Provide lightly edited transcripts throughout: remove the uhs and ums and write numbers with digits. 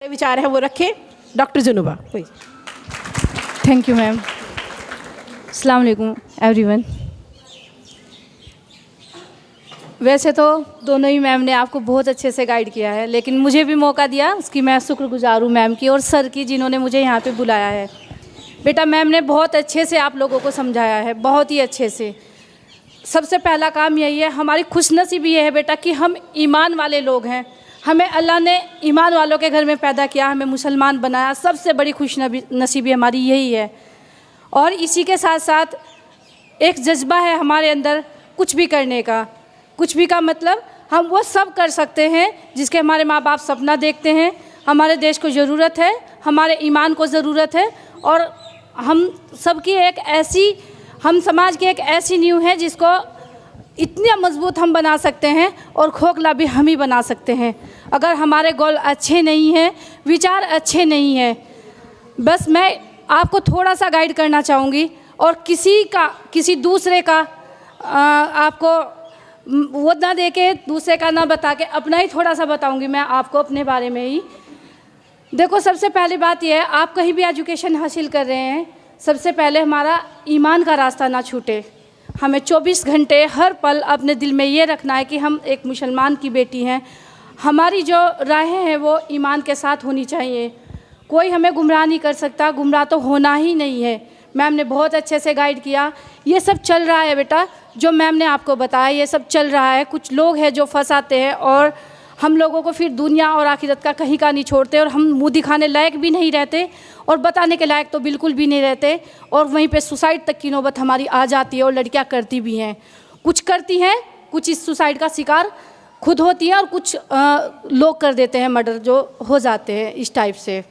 विचार है वो रखें। डॉक्टर जुनूबा, थैंक यू मैम। अस्सलाम वालेकुम एवरीवन। वैसे तो दोनों ही मैम ने आपको बहुत अच्छे से गाइड किया है, लेकिन मुझे भी मौका दिया उसकी मैं शुक्रगुजार हूँ मैम की और सर की, जिन्होंने मुझे यहाँ पे बुलाया है। बेटा मैम ने बहुत अच्छे से आप लोगों को समझाया है, बहुत ही अच्छे से। सबसे पहला काम यही है, हमारी खुशनसीबी ये है बेटा कि हम ईमान वाले लोग हैं। हमें अल्लाह ने ईमान वालों के घर में पैदा किया, हमें मुसलमान बनाया। सबसे बड़ी खुशनसीबी हमारी यही है। और इसी के साथ साथ एक जज्बा है हमारे अंदर कुछ भी करने का। कुछ भी का मतलब हम वो सब कर सकते हैं जिसके हमारे माँ बाप सपना देखते हैं। हमारे देश को ज़रूरत है, हमारे ईमान को ज़रूरत है, और हम सबकी एक ऐसी, हम समाज की एक ऐसी नींव है जिसको इतना मजबूत हम बना सकते हैं और खोखला भी हम ही बना सकते हैं। अगर हमारे गोल अच्छे नहीं हैं, विचार अच्छे नहीं हैं, बस मैं आपको थोड़ा सा गाइड करना चाहूँगी और किसी दूसरे का आपको वो ना दे के, दूसरे का ना बता के अपना ही थोड़ा सा बताऊँगी मैं आपको अपने बारे में ही। देखो, सबसे पहली बात यह है, आप कहीं भी एजुकेशन हासिल कर रहे हैं, सबसे पहले हमारा ईमान का रास्ता ना छूटे। हमें 24 घंटे हर पल अपने दिल में ये रखना है कि हम एक मुसलमान की बेटी हैं। हमारी जो राहें हैं वो ईमान के साथ होनी चाहिए। कोई हमें गुमराह नहीं कर सकता, गुमराह तो होना ही नहीं है। मैम ने बहुत अच्छे से गाइड किया। ये सब चल रहा है बेटा, जो मैम ने आपको बताया ये सब चल रहा है। कुछ लोग हैं जो फंसाते हैं और हम लोगों को फिर दुनिया और आखिरत का कहीं का नहीं छोड़ते, और हम मुँह दिखाने लायक भी नहीं रहते और बताने के लायक तो बिल्कुल भी नहीं रहते। और वहीं पे सुसाइड तक की नौबत हमारी आ जाती है, और लड़कियां करती भी हैं। कुछ करती हैं, कुछ इस सुसाइड का शिकार खुद होती हैं, और कुछ लोग कर देते हैं, मर्डर जो हो जाते हैं इस टाइप से।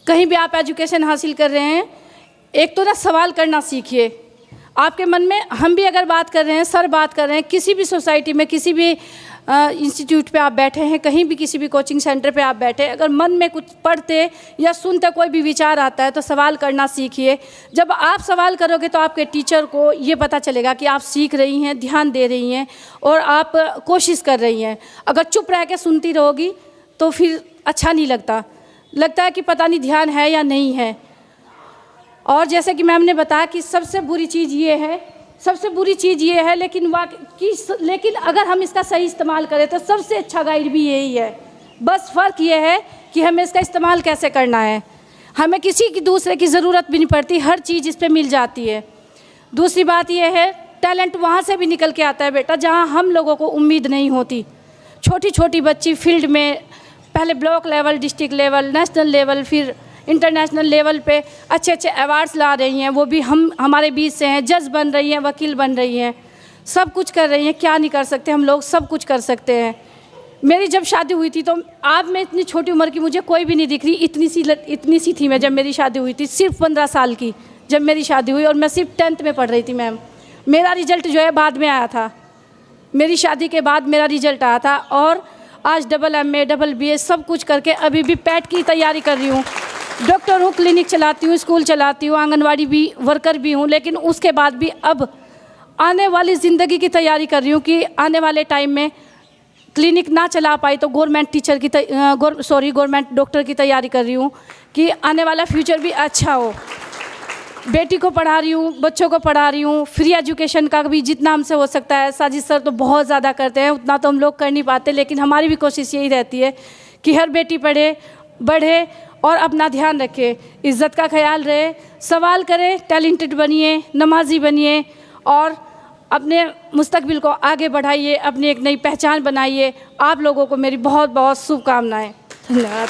कहीं भी आप एजुकेशन हासिल कर रहे हैं, एक तो ना सवाल करना सीखिए। आपके मन में, हम भी अगर बात कर रहे हैं, सर बात कर रहे हैं, किसी भी सोसाइटी में, किसी भी इंस्टीट्यूट पे आप बैठे हैं, कहीं भी किसी भी कोचिंग सेंटर पे आप बैठे, अगर मन में कुछ पढ़ते या सुनते कोई भी विचार आता है तो सवाल करना सीखिए। जब आप सवाल करोगे तो आपके टीचर को ये पता चलेगा कि आप सीख रही हैं, ध्यान दे रही हैं और आप कोशिश कर रही हैं। अगर चुप रह के सुनती रहोगी तो फिर अच्छा नहीं लगता है कि पता नहीं ध्यान है या नहीं है। और जैसे कि मैम ने बताया कि सबसे बुरी चीज़ ये है, लेकिन अगर हम इसका सही इस्तेमाल करें तो सबसे अच्छा गाइड भी यही है। बस फ़र्क ये है कि हमें इसका इस्तेमाल कैसे करना है। हमें किसी की दूसरे की ज़रूरत भी नहीं पड़ती, हर चीज़ इस पे मिल जाती है। दूसरी बात ये है, टैलेंट वहाँ से भी निकल के आता है बेटा जहाँ हम लोगों को उम्मीद नहीं होती। छोटी छोटी बच्ची फील्ड में पहले block level, district level, national level, फिर इंटरनेशनल लेवल पे अच्छे अच्छे अवार्ड्स ला रही हैं। वो भी हमारे बीच से हैं, जज बन रही हैं, वकील बन रही हैं, सब कुछ कर रही हैं। क्या नहीं कर सकते हम लोग, सब कुछ कर सकते हैं। मेरी जब शादी हुई थी तो आप में इतनी छोटी उम्र की मुझे कोई भी नहीं दिख रही, इतनी सी थी मैं जब मेरी शादी हुई थी। सिर्फ 15 साल की जब मेरी शादी हुई, और मैं सिर्फ 10th में पढ़ रही थी मैम। मेरा रिजल्ट जो है बाद में आया था, मेरी शादी के बाद मेरा रिजल्ट आया था। और आज MA, BA सब कुछ करके अभी भी पैट की तैयारी कर रही हूँ। डॉक्टर हूँ, क्लिनिक चलाती हूँ, स्कूल चलाती हूँ, आंगनवाड़ी भी वर्कर भी हूँ। लेकिन उसके बाद भी अब आने वाली ज़िंदगी की तैयारी कर रही हूँ कि आने वाले टाइम में क्लिनिक ना चला पाई तो गवर्नमेंट डॉक्टर की तैयारी कर रही हूँ कि आने वाला फ्यूचर भी अच्छा हो। बेटी को पढ़ा रही हूँ, बच्चों को पढ़ा रही हूँ। फ्री एजुकेशन का भी जितना हमसे हो सकता है, साजिद सर तो बहुत ज़्यादा करते हैं, उतना तो हम लोग कर नहीं पाते, लेकिन हमारी भी कोशिश यही रहती है कि हर बेटी पढ़े, बढ़े और अपना ध्यान रखे, इज़्ज़त का ख्याल रहे, सवाल करे, टैलेंटेड बनिए, नमाजी बनिए और अपने मुस्तकबिल को आगे बढ़ाइए, अपनी एक नई पहचान बनाइए। आप लोगों को मेरी बहुत बहुत शुभकामनाएं। धन्यवाद।